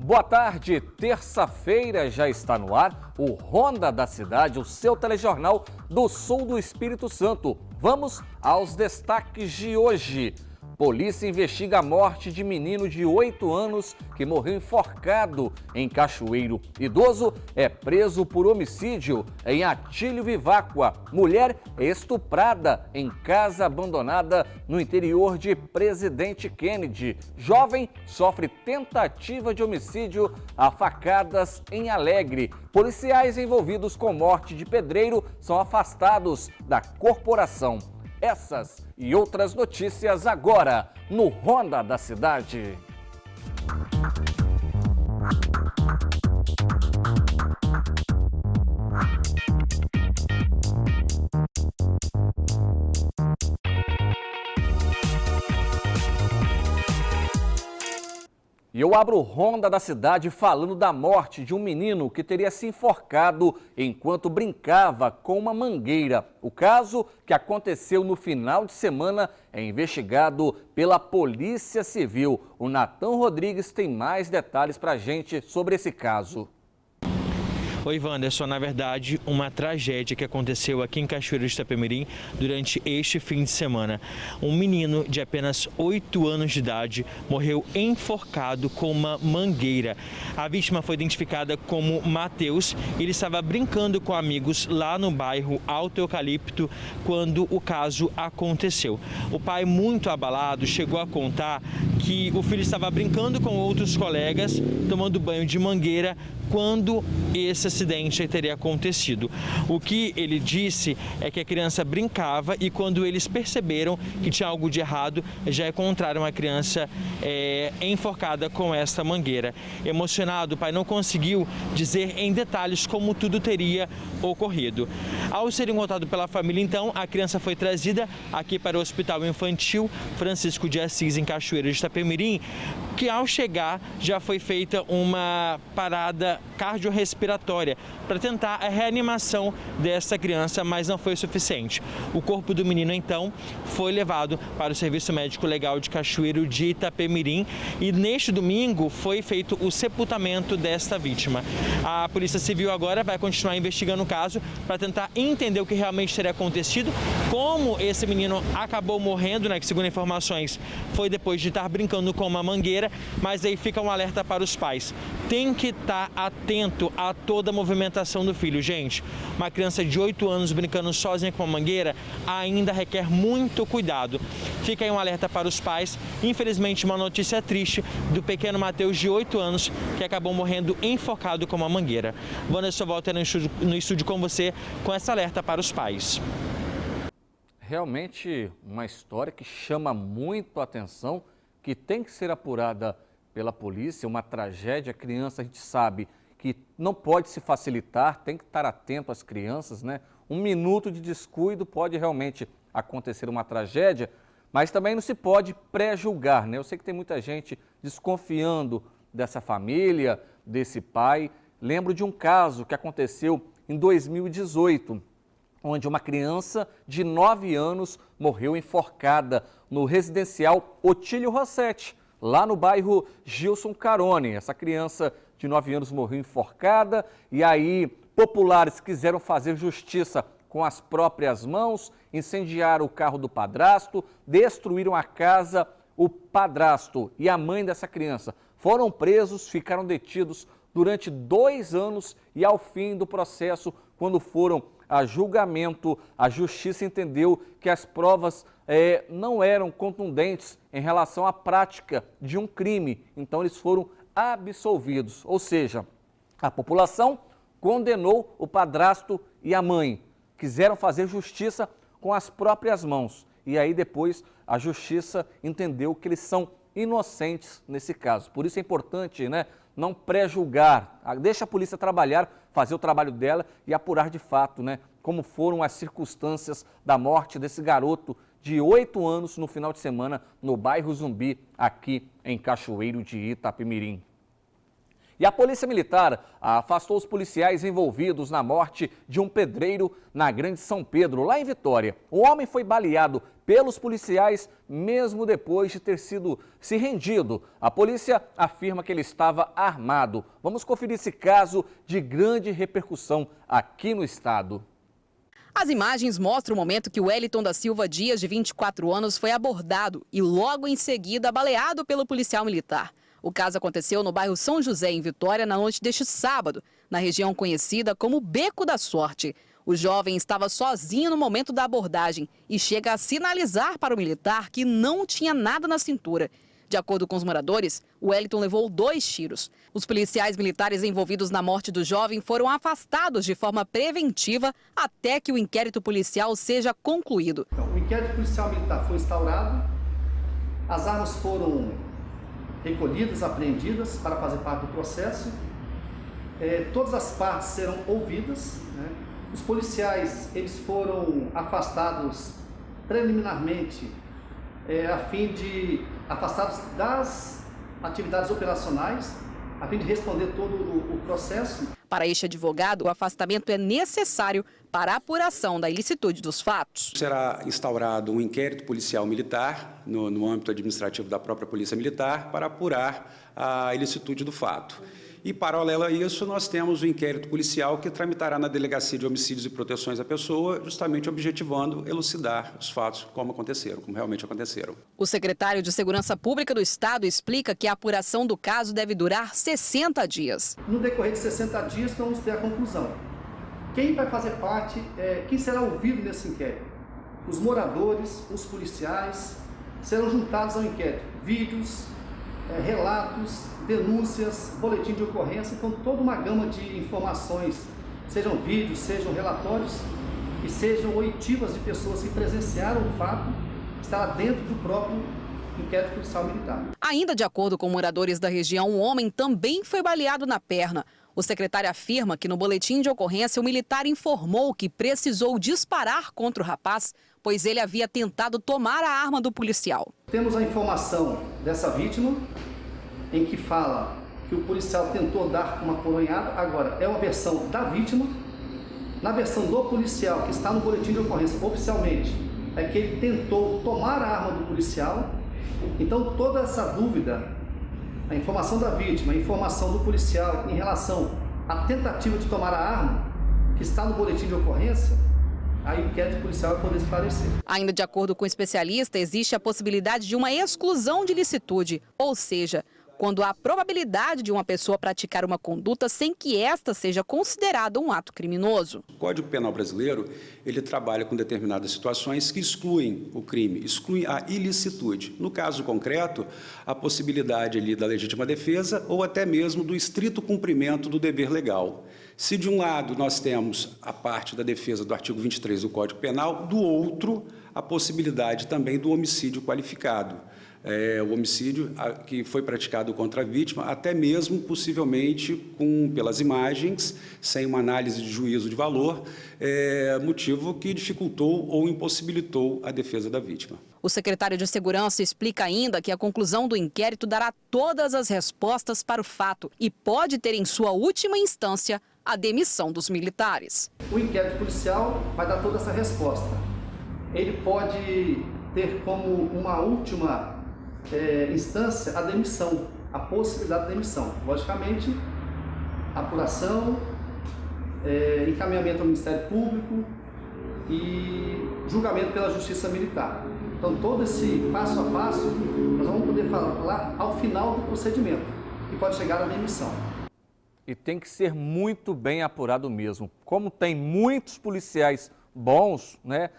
Boa tarde, terça-feira já está no ar o Ronda da Cidade, o seu telejornal do sul do Espírito Santo. Vamos aos destaques de hoje. Polícia investiga a morte de menino de 8 anos que morreu enforcado em Cachoeiro. Idoso é preso por homicídio em Atílio Viváqua. Mulher é estuprada em casa abandonada no interior de Presidente Kennedy. Jovem sofre tentativa de homicídio a facadas em Alegre. Policiais envolvidos com morte de pedreiro são afastados da corporação. Essas e outras notícias agora no Ronda da Cidade. E eu abro o Ronda da Cidade falando da morte de um menino que teria se enforcado enquanto brincava com uma mangueira. O caso, que aconteceu no final de semana, é investigado pela Polícia Civil. O Natan Rodrigues tem mais detalhes para a gente sobre esse caso. Oi, Wanderson, na verdade, uma tragédia que aconteceu aqui em Cachoeiro de Itapemirim durante este fim de semana. Um menino de apenas 8 anos de idade morreu enforcado com uma mangueira. A vítima foi identificada como Matheus. Ele estava brincando com amigos lá no bairro Alto Eucalipto quando o caso aconteceu. O pai, muito abalado, chegou a contar que o filho estava brincando com outros colegas, tomando banho de mangueira, quando esse acidente teria acontecido. O que ele disse é que a criança brincava e quando eles perceberam que tinha algo de errado, já encontraram a criança enforcada com essa mangueira. Emocionado, o pai não conseguiu dizer em detalhes como tudo teria ocorrido. Ao ser encontrado pela família, então, a criança foi trazida aqui para o Hospital Infantil Francisco de Assis, em Cachoeiro de Itapemirim, que ao chegar já foi feita uma parada cardiorrespiratória para tentar a reanimação dessa criança, mas não foi suficiente. O corpo do menino, então, foi levado para o Serviço Médico Legal de Cachoeiro de Itapemirim e neste domingo foi feito o sepultamento desta vítima. A Polícia Civil agora vai continuar investigando o caso para tentar entender o que realmente teria acontecido, como esse menino acabou morrendo, né, que segundo informações foi depois de estar brincando com uma mangueira, mas aí fica um alerta para os pais. Tem que estar atento a toda a movimentação do filho. Gente, uma criança de 8 anos brincando sozinha com uma mangueira ainda requer muito cuidado. Fica aí um alerta para os pais. Infelizmente, uma notícia triste do pequeno Matheus, de 8 anos, que acabou morrendo enforcado com uma mangueira. Wanderson, volta no estúdio com você com essa alerta para os pais. Realmente uma história que chama muito a atenção, que tem que ser apurada pela polícia, uma tragédia. A criança, a gente sabe que não pode se facilitar, tem que estar atento às crianças, né? Um minuto de descuido pode realmente acontecer uma tragédia, mas também não se pode pré-julgar, né? Eu sei que tem muita gente desconfiando dessa família, desse pai. Lembro de um caso que aconteceu em 2018, onde uma criança de 9 anos morreu enforcada no residencial Otílio Rossetti, lá no bairro Gilson Carone. Essa criança de 9 anos morreu enforcada e aí populares quiseram fazer justiça com as próprias mãos, incendiaram o carro do padrasto, destruíram a casa. O padrasto e a mãe dessa criança foram presos, ficaram detidos durante 2 anos e ao fim do processo, quando foram a julgamento, a justiça entendeu que as provas não eram contundentes em relação à prática de um crime. Então eles foram absolvidos, ou seja, a população condenou o padrasto e a mãe. Quiseram fazer justiça com as próprias mãos. E aí depois a justiça entendeu que eles são inocentes nesse caso. Por isso é importante, né, não pré-julgar. Deixa a polícia trabalhar, fazer o trabalho dela e apurar de fato, né, como foram as circunstâncias da morte desse garoto de 8 anos no final de semana no bairro Zumbi, aqui em Cachoeiro de Itapemirim. E a Polícia Militar afastou os policiais envolvidos na morte de um pedreiro na Grande São Pedro, lá em Vitória. O homem foi baleado pelos policiais, mesmo depois de ter se rendido. A polícia afirma que ele estava armado. Vamos conferir esse caso de grande repercussão aqui no estado. As imagens mostram o momento que o Wellington da Silva Dias, de 24 anos, foi abordado e logo em seguida baleado pelo policial militar. O caso aconteceu no bairro São José, em Vitória, na noite deste sábado, na região conhecida como Beco da Sorte. O jovem estava sozinho no momento da abordagem e chega a sinalizar para o militar que não tinha nada na cintura. De acordo com os moradores, o Wellington levou 2 tiros. Os policiais militares envolvidos na morte do jovem foram afastados de forma preventiva até que o inquérito policial seja concluído. Então, o inquérito policial militar foi instaurado, as armas foram recolhidas, apreendidas para fazer parte do processo. Todas as partes serão ouvidas, né? Os policiais eles foram afastados preliminarmente a fim de afastados das atividades operacionais, a fim de responder todo o processo. Para este advogado, o afastamento é necessário para a apuração da ilicitude dos fatos. Será instaurado um inquérito policial militar no âmbito administrativo da própria Polícia Militar para apurar a ilicitude do fato. E, paralelo a isso, nós temos o inquérito policial que tramitará na Delegacia de Homicídios e Proteções à Pessoa, justamente objetivando elucidar os fatos como aconteceram, como realmente aconteceram. O secretário de Segurança Pública do Estado explica que a apuração do caso deve durar 60 dias. No decorrer de 60 dias, vamos ter a conclusão. Quem vai fazer parte, quem será ouvido nesse inquérito? Os moradores, os policiais, serão juntados ao inquérito. Vídeos, relatos, denúncias, boletim de ocorrência, então toda uma gama de informações, sejam vídeos, sejam relatórios e sejam oitivas de pessoas que presenciaram o fato, estará dentro do próprio inquérito policial militar. Ainda de acordo com moradores da região, um homem também foi baleado na perna. O secretário afirma que no boletim de ocorrência o militar informou que precisou disparar contra o rapaz, pois ele havia tentado tomar a arma do policial. Temos a informação dessa vítima, em que fala que o policial tentou dar uma coronhada. Agora, é uma versão da vítima. Na versão do policial, que está no boletim de ocorrência oficialmente, é que ele tentou tomar a arma do policial. Então, toda essa dúvida, a informação da vítima, a informação do policial em relação à tentativa de tomar a arma, que está no boletim de ocorrência, aí o inquérito policial vai poder esclarecer. Ainda de acordo com o especialista, existe a possibilidade de uma exclusão de licitude, ou seja, quando há probabilidade de uma pessoa praticar uma conduta sem que esta seja considerada um ato criminoso. O Código Penal brasileiro, ele trabalha com determinadas situações que excluem o crime, excluem a ilicitude. No caso concreto, a possibilidade ali da legítima defesa ou até mesmo do estrito cumprimento do dever legal. Se de um lado nós temos a parte da defesa do artigo 23 do Código Penal, do outro a possibilidade também do homicídio qualificado. O homicídio que foi praticado contra a vítima, até mesmo possivelmente pelas imagens, sem uma análise de juízo de valor, motivo que dificultou ou impossibilitou a defesa da vítima. O secretário de Segurança explica ainda que a conclusão do inquérito dará todas as respostas para o fato e pode ter em sua última instância a demissão dos militares. O inquérito policial vai dar toda essa resposta. Ele pode ter como uma última instância a demissão, a possibilidade de demissão. Logicamente, apuração, encaminhamento ao Ministério Público e julgamento pela Justiça Militar. Então, todo esse passo a passo, nós vamos poder falar ao final do procedimento, que pode chegar à demissão. E tem que ser muito bem apurado mesmo. Como tem muitos policiais bons, né,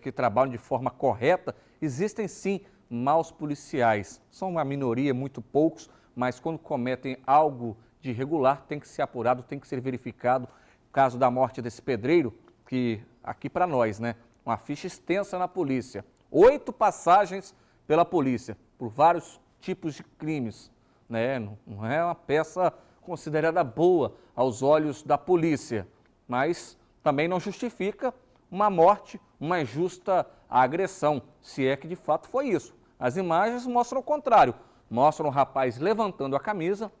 que trabalham de forma correta, existem sim maus policiais. São uma minoria, muito poucos, mas quando cometem algo de irregular, tem que ser apurado, tem que ser verificado. O caso da morte desse pedreiro, que aqui para nós, né, uma ficha extensa na polícia. 8 passagens pela polícia, por vários tipos de crimes, né? Não é uma peça considerada boa aos olhos da polícia, mas também não justifica uma morte, uma injusta agressão, se é que de fato foi isso. As imagens mostram o contrário, mostram o rapaz levantando a camisa,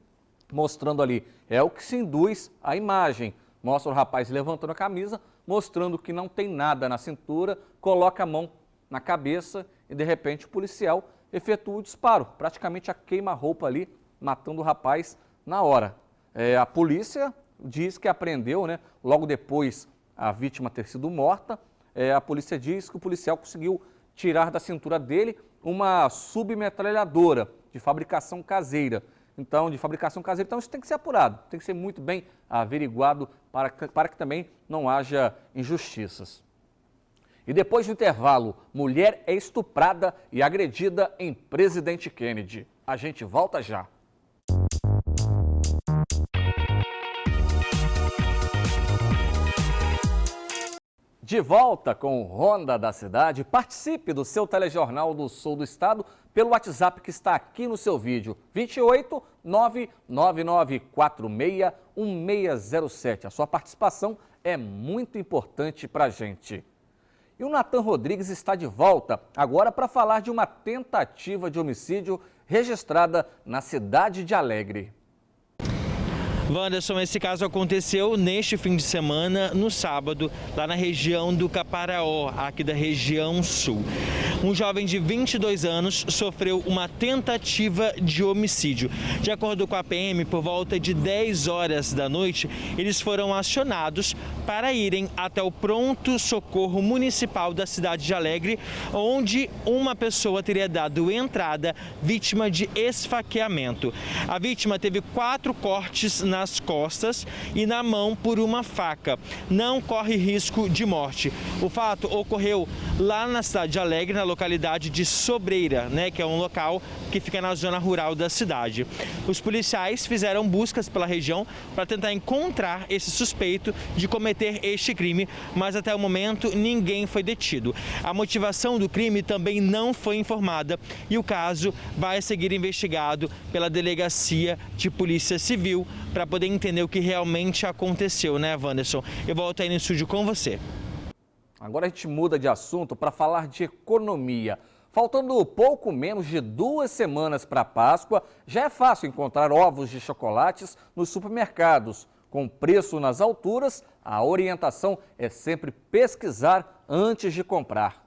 mostrando ali, é o que se induz a imagem, mostra o rapaz levantando a camisa, mostrando que não tem nada na cintura, coloca a mão na cabeça e, de repente, o policial efetua o disparo, praticamente a queima-roupa ali, matando o rapaz na hora. A polícia diz que apreendeu, né, logo depois a vítima ter sido morta, a polícia diz que o policial conseguiu tirar da cintura dele uma submetralhadora de fabricação caseira. Então, isso tem que ser apurado, tem que ser muito bem averiguado para que também não haja injustiças. E depois do intervalo, mulher é estuprada e agredida em Presidente Kennedy. A gente volta já. De volta com o Ronda da Cidade, participe do seu telejornal do Sul do Estado pelo WhatsApp que está aqui no seu vídeo, 28 99946 1607. A sua participação é muito importante para a gente. E o Natan Rodrigues está de volta, agora para falar de uma tentativa de homicídio registrada na cidade de Alegre. Wanderson, esse caso aconteceu neste fim de semana, no sábado, lá na região do Caparaó, aqui da região sul. Um jovem de 22 anos sofreu uma tentativa de homicídio. De acordo com a PM, por volta de 10 horas da noite, eles foram acionados para irem até o pronto-socorro municipal da cidade de Alegre, onde uma pessoa teria dado entrada vítima de esfaqueamento. A vítima teve 4 cortes nas costas e na mão por uma faca. Não corre risco de morte. O fato ocorreu lá na cidade de Alegre, na localidade de Sobreira, que é um local que fica na zona rural da cidade. Os policiais fizeram buscas pela região para tentar encontrar esse suspeito de cometer este crime, mas até o momento ninguém foi detido. A motivação do crime também não foi informada e o caso vai seguir investigado pela Delegacia de Polícia Civil para poder entender o que realmente aconteceu, né, Wanderson? Eu volto aí no estúdio com você. Agora a gente muda de assunto para falar de economia. Faltando pouco menos de 2 semanas para a Páscoa, já é fácil encontrar ovos de chocolates nos supermercados. Com preço nas alturas, a orientação é sempre pesquisar antes de comprar.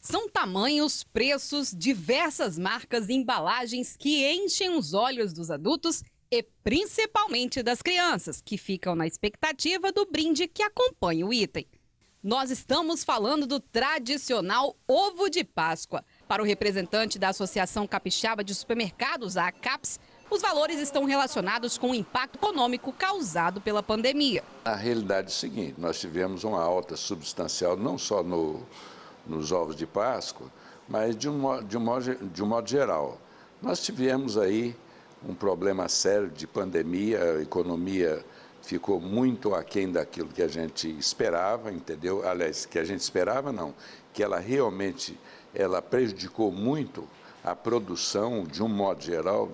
São tamanhos, preços, diversas marcas e embalagens que enchem os olhos dos adultos e principalmente das crianças, que ficam na expectativa do brinde que acompanha o item. Nós estamos falando do tradicional ovo de Páscoa. Para o representante da Associação Capixaba de Supermercados, a ACAPS, os valores estão relacionados com o impacto econômico causado pela pandemia. A realidade é a seguinte, nós tivemos uma alta substancial não só nos ovos de Páscoa, mas de um modo geral. Nós tivemos aí um problema sério de pandemia, a economia ficou muito aquém daquilo que a gente esperava, entendeu? Aliás, que a gente esperava não, que ela realmente prejudicou muito a produção, de um modo geral,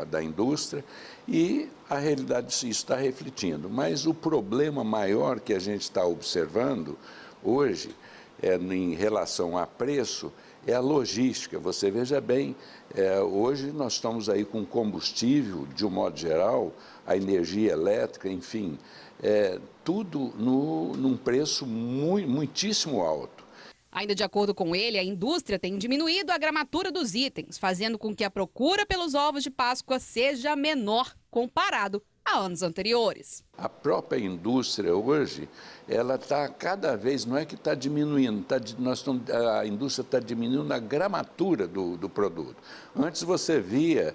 da indústria, e a realidade isso está refletindo. Mas o problema maior que a gente está observando hoje, em relação a preço, é a logística. Você veja bem, hoje nós estamos aí com combustível, de um modo geral, a energia elétrica, enfim, tudo num preço muitíssimo alto. Ainda de acordo com ele, a indústria tem diminuído a gramatura dos itens, fazendo com que a procura pelos ovos de Páscoa seja menor comparado a anos anteriores. A própria indústria hoje, ela está cada vez, não é que está diminuindo, a indústria está diminuindo a gramatura do produto. Antes você via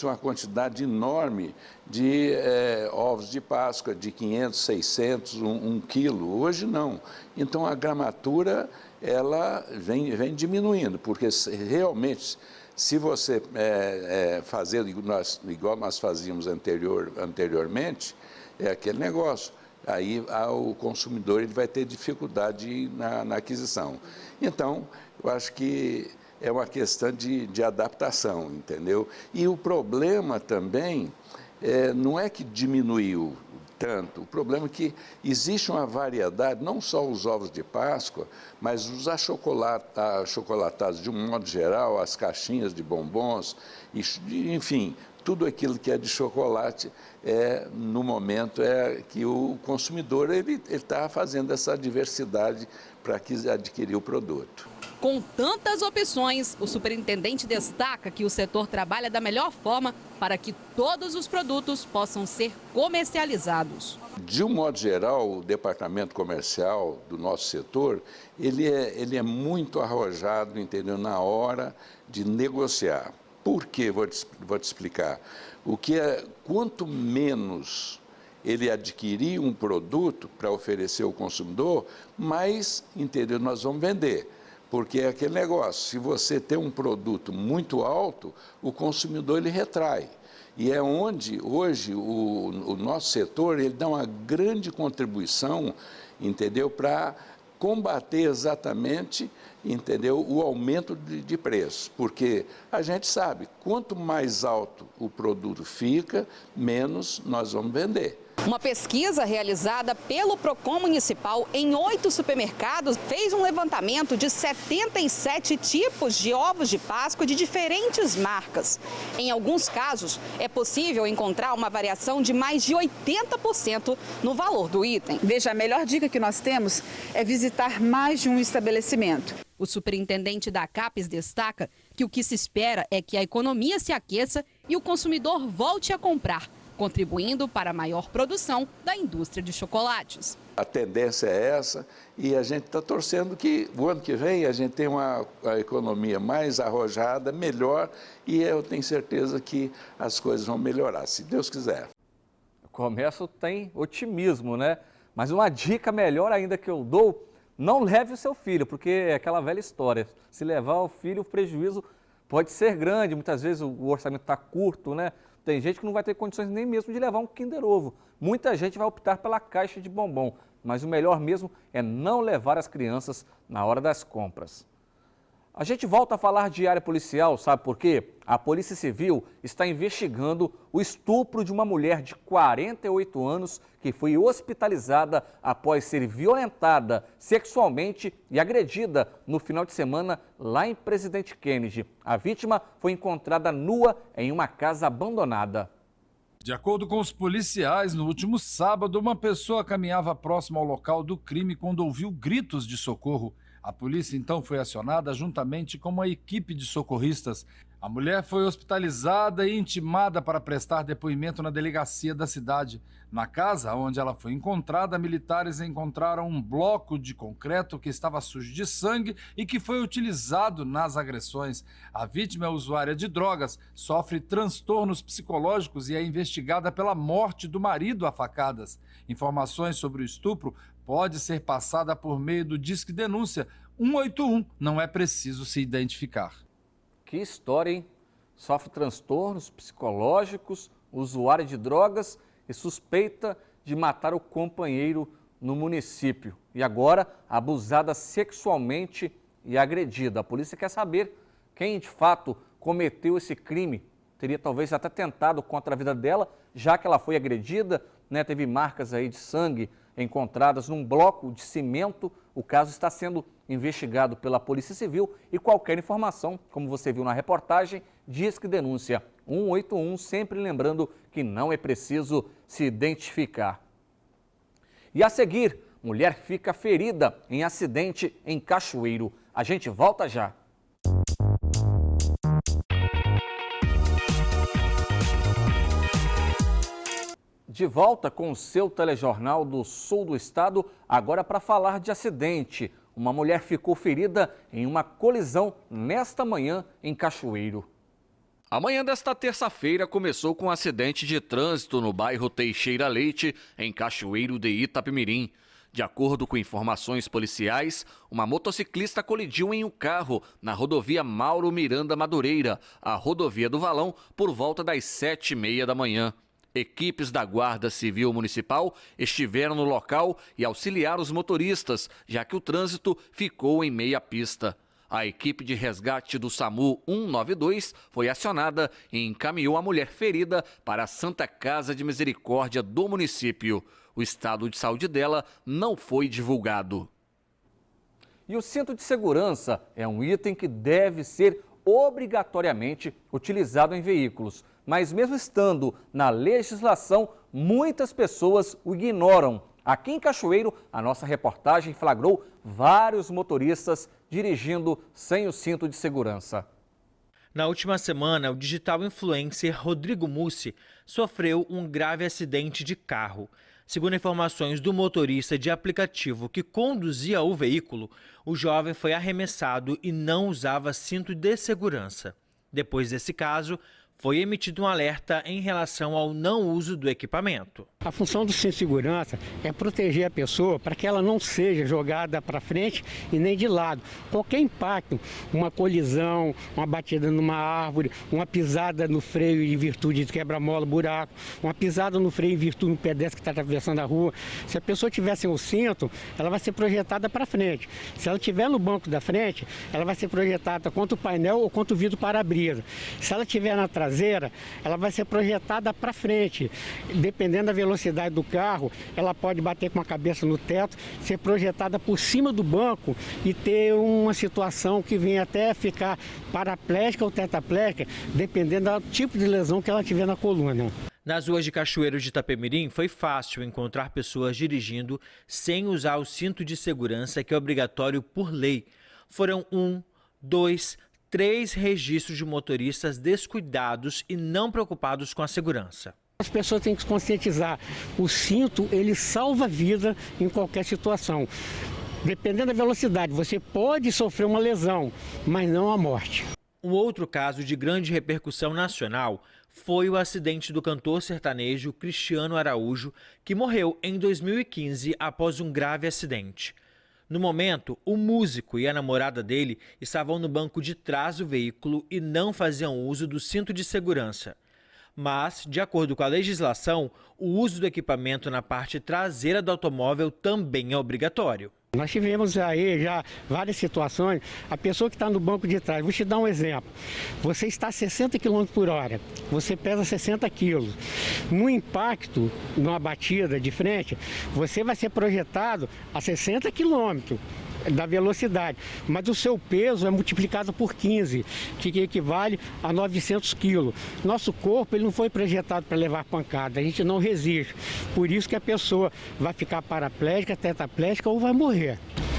uma quantidade enorme de ovos de Páscoa, de 500, 600, 1 quilo. Hoje não. Então a gramatura ela vem diminuindo, porque realmente, se você fazer igual nós fazíamos anteriormente, é aquele negócio. Aí o consumidor ele vai ter dificuldade na aquisição. Então, eu acho que é uma questão de adaptação, entendeu? E o problema também não é que diminuiu tanto, o problema é que existe uma variedade, não só os ovos de Páscoa, mas os achocolatados de um modo geral, as caixinhas de bombons, enfim, tudo aquilo que é de chocolate, no momento, que o consumidor ele está fazendo essa diversidade para adquirir o produto. Com tantas opções, o superintendente destaca que o setor trabalha da melhor forma para que todos os produtos possam ser comercializados. De um modo geral, o departamento comercial do nosso setor, ele é muito arrojado, entendeu, na hora de negociar. Por quê? Vou te explicar. Quanto menos ele adquirir um produto para oferecer ao consumidor, mais, entendeu, nós vamos vender. Porque é aquele negócio, se você tem um produto muito alto, o consumidor ele retrai. E é onde, hoje, o nosso setor ele dá uma grande contribuição, entendeu, para combater exatamente, entendeu, o aumento de preço. Porque a gente sabe, quanto mais alto o produto fica, menos nós vamos vender. Uma pesquisa realizada pelo Procon Municipal em 8 supermercados fez um levantamento de 77 tipos de ovos de Páscoa de diferentes marcas. Em alguns casos, é possível encontrar uma variação de mais de 80% no valor do item. Veja, a melhor dica que nós temos é visitar mais de um estabelecimento. O superintendente da CAPES destaca que o que se espera é que a economia se aqueça e o consumidor volte a comprar, contribuindo para a maior produção da indústria de chocolates. A tendência é essa e a gente está torcendo que o ano que vem a gente tenha uma economia mais arrojada, melhor, e eu tenho certeza que as coisas vão melhorar, se Deus quiser. O comércio tem otimismo, né? Mas uma dica melhor ainda que eu dou, não leve o seu filho, porque é aquela velha história. Se levar o filho, o prejuízo pode ser grande, muitas vezes o orçamento está curto, né? Tem gente que não vai ter condições nem mesmo de levar um Kinder Ovo. Muita gente vai optar pela caixa de bombom, mas o melhor mesmo é não levar as crianças na hora das compras. A gente volta a falar de área policial, sabe por quê? A Polícia Civil está investigando o estupro de uma mulher de 48 anos que foi hospitalizada após ser violentada sexualmente e agredida no final de semana lá em Presidente Kennedy. A vítima foi encontrada nua em uma casa abandonada. De acordo com os policiais, no último sábado, uma pessoa caminhava próximo ao local do crime quando ouviu gritos de socorro. A polícia então foi acionada juntamente com uma equipe de socorristas. A mulher foi hospitalizada e intimada para prestar depoimento na delegacia da cidade. Na casa onde ela foi encontrada, militares encontraram um bloco de concreto que estava sujo de sangue e que foi utilizado nas agressões. A vítima é usuária de drogas, sofre transtornos psicológicos e é investigada pela morte do marido a facadas. Informações sobre o estupro pode ser passada por meio do Disque Denúncia 181, não é preciso se identificar. Que história, hein? Sofre transtornos psicológicos, usuária de drogas e suspeita de matar o companheiro no município. E agora, abusada sexualmente e agredida. A polícia quer saber quem de fato cometeu esse crime. Teria talvez até tentado contra a vida dela, já que ela foi agredida, né? Teve marcas aí de sangue encontradas num bloco de cimento. O caso está sendo investigado pela Polícia Civil e qualquer informação, como você viu na reportagem, Disque Denúncia 181, sempre lembrando que não é preciso se identificar. E a seguir, mulher fica ferida em acidente em Cachoeiro. A gente volta já. De volta com o seu telejornal do Sul do Estado, agora para falar de acidente. Uma mulher ficou ferida em uma colisão nesta manhã em Cachoeiro. A manhã desta terça-feira começou com um acidente de trânsito no bairro Teixeira Leite, em Cachoeiro de Itapemirim. De acordo com informações policiais, uma motociclista colidiu em um carro na rodovia Mauro Miranda Madureira, a rodovia do Valão, por volta das 7h30 da manhã. Equipes da Guarda Civil Municipal estiveram no local e auxiliaram os motoristas, já que o trânsito ficou em meia pista. A equipe de resgate do SAMU 192 foi acionada e encaminhou a mulher ferida para a Santa Casa de Misericórdia do município. O estado de saúde dela não foi divulgado. E o cinto de segurança é um item que deve ser obrigatoriamente utilizado em veículos. mas mesmo estando na legislação, muitas pessoas o ignoram. Aqui em Cachoeiro, a nossa reportagem flagrou vários motoristas dirigindo sem o cinto de segurança. Na última semana, o digital influencer Rodrigo Mussi sofreu um grave acidente de carro. Segundo informações do motorista de aplicativo que conduzia o veículo, o jovem foi arremessado e não usava cinto de segurança. Depois desse caso, foi emitido um alerta em relação ao não uso do equipamento. A função do cinto de segurança é proteger a pessoa para que ela não seja jogada para frente e nem de lado. Qualquer impacto, uma colisão, uma batida numa árvore, uma pisada no freio em virtude de quebra-mola, buraco, uma pisada no freio em virtude do pedestre que está atravessando a rua. Se a pessoa tiver sem o cinto, ela vai ser projetada para frente. Se ela estiver no banco da frente, ela vai ser projetada contra o painel ou contra o vidro para-brisa. Se ela estiver na traseira, ela vai ser projetada para frente. Dependendo da velocidade do carro, ela pode bater com a cabeça no teto, ser projetada por cima do banco e ter uma situação que vem até ficar paraplégica ou tetraplégica, dependendo do tipo de lesão que ela tiver na coluna. Nas ruas de Cachoeiro de Itapemirim, foi fácil encontrar pessoas dirigindo sem usar o cinto de segurança, que é obrigatório por lei. Foram 1, 2, 3 registros de motoristas descuidados e não preocupados com a segurança. As pessoas têm que se conscientizar. O cinto, ele salva a vida em qualquer situação. Dependendo da velocidade, você pode sofrer uma lesão, mas não a morte. Um outro caso de grande repercussão nacional foi o acidente do cantor sertanejo Cristiano Araújo, que morreu em 2015 após um grave acidente. No momento, o músico e a namorada dele estavam no banco de trás do veículo e não faziam uso do cinto de segurança. Mas, de acordo com a legislação, o uso do equipamento na parte traseira do automóvel também é obrigatório. Nós tivemos aí já várias situações, a pessoa que está no banco de trás, vou te dar um exemplo, você está a 60 km por hora, você pesa 60 quilos, no impacto, numa batida de frente, você vai ser projetado a 60 km da velocidade, mas o seu peso é multiplicado por 15, que equivale a 900 quilos. Nosso corpo ele não foi projetado para levar pancada, a gente não resiste, por isso que a pessoa vai ficar paraplégica, tetraplégica ou vai morrer.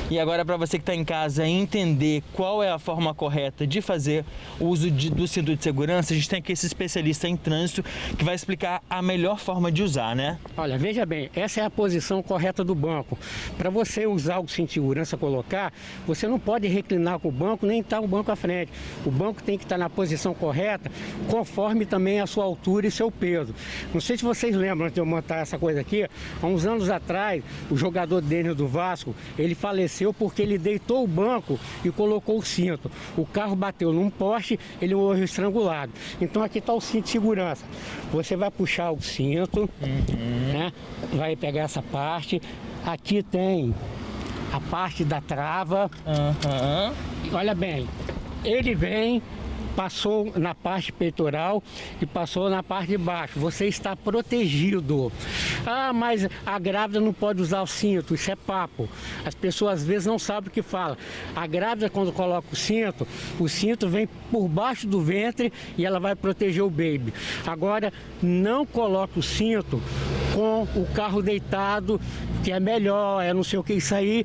E agora, para você que está em casa entender qual é a forma correta de fazer o uso do cinto de segurança, a gente tem aqui esse especialista em trânsito que vai explicar a melhor forma de usar, né? Olha, veja bem, essa é a posição correta do banco. Para você usar o cinto de segurança, colocar, você não pode reclinar com o banco, nem estar o banco à frente. O banco tem que estar na posição correta, conforme também a sua altura e seu peso. Não sei se vocês lembram de eu montar essa coisa aqui, há uns anos atrás, o jogador Dênio do Vasco, ele faleceu porque ele deitou o banco e colocou o cinto. O carro bateu num poste, ele morreu estrangulado. Então aqui está o cinto de segurança. Você vai puxar o cinto, né? Vai pegar essa parte. Aqui tem a parte da trava. Olha bem, ele vem, passou na parte peitoral e passou na parte de baixo. Você está protegido. Ah, mas a grávida não pode usar o cinto. Isso é papo. As pessoas às vezes não sabem o que fala. A grávida, quando coloca o cinto vem por baixo do ventre e ela vai proteger o baby. Agora, não coloque o cinto com o carro deitado, que é melhor, não sei o que, isso aí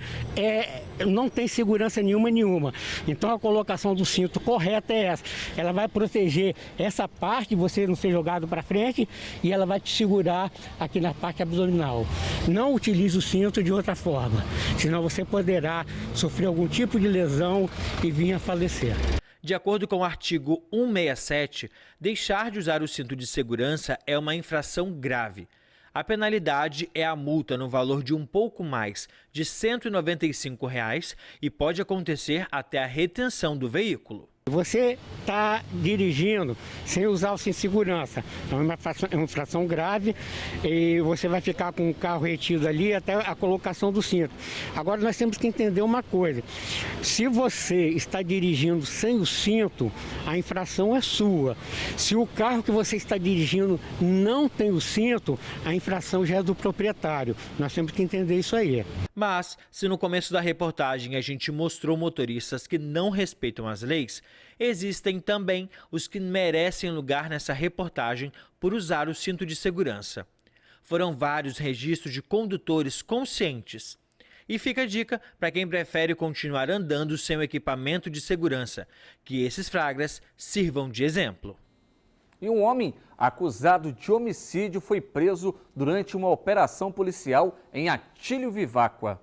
não tem segurança nenhuma. Então a colocação do cinto correta é essa. Ela vai proteger essa parte, você não ser jogado para frente, e ela vai te segurar aqui na parte abdominal. Não utilize o cinto de outra forma, senão você poderá sofrer algum tipo de lesão e vir a falecer. De acordo com o artigo 167, deixar de usar o cinto de segurança é uma infração grave. A penalidade é a multa no valor de um pouco mais de R$ 195 e pode acontecer até a retenção do veículo. Você está dirigindo sem usar o cinto de segurança, é uma infração grave e você vai ficar com o carro retido ali até a colocação do cinto. Agora nós temos que entender uma coisa, se você está dirigindo sem o cinto, a infração é sua. Se o carro que você está dirigindo não tem o cinto, a infração já é do proprietário. Nós temos que entender isso aí. Mas, se no começo da reportagem a gente mostrou motoristas que não respeitam as leis, Existem também os que merecem lugar nessa reportagem por usar o cinto de segurança. Foram vários registros de condutores conscientes. E fica a dica para quem prefere continuar andando sem o equipamento de segurança, que esses flagras sirvam de exemplo. E um homem acusado de homicídio foi preso durante uma operação policial em Atílio Viváqua.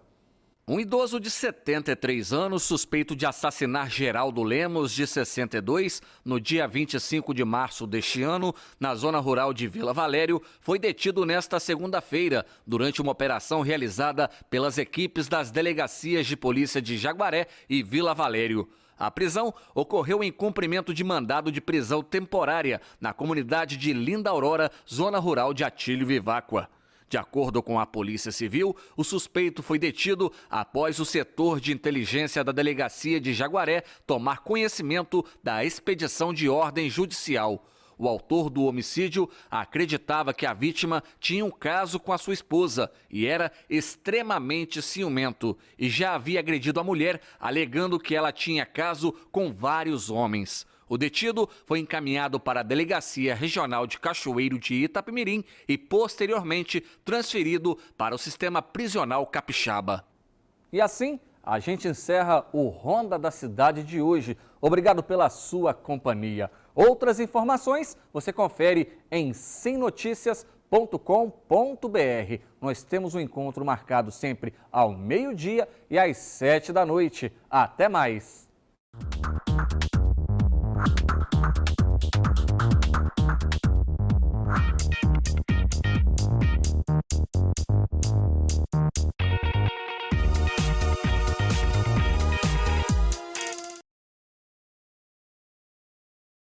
Um idoso de 73 anos, suspeito de assassinar Geraldo Lemos, de 62, no dia 25 de março deste ano, na zona rural de Vila Valério, foi detido nesta segunda-feira, durante uma operação realizada pelas equipes das delegacias de polícia de Jaguaré e Vila Valério. A prisão ocorreu em cumprimento de mandado de prisão temporária na comunidade de Linda Aurora, zona rural de Atílio Viváqua. De acordo com a Polícia Civil, o suspeito foi detido após o setor de inteligência da delegacia de Jaguaré tomar conhecimento da expedição de ordem judicial. O autor do homicídio acreditava que a vítima tinha um caso com a sua esposa e era extremamente ciumento e já havia agredido a mulher, alegando que ela tinha caso com vários homens. O detido foi encaminhado para a Delegacia Regional de Cachoeiro de Itapemirim e, posteriormente, transferido para o Sistema Prisional Capixaba. E assim, a gente encerra o Ronda da Cidade de hoje. Obrigado pela sua companhia. Outras informações você confere em semnoticias.com.br. Nós temos um encontro marcado sempre ao meio-dia e às 7 da noite. Até mais!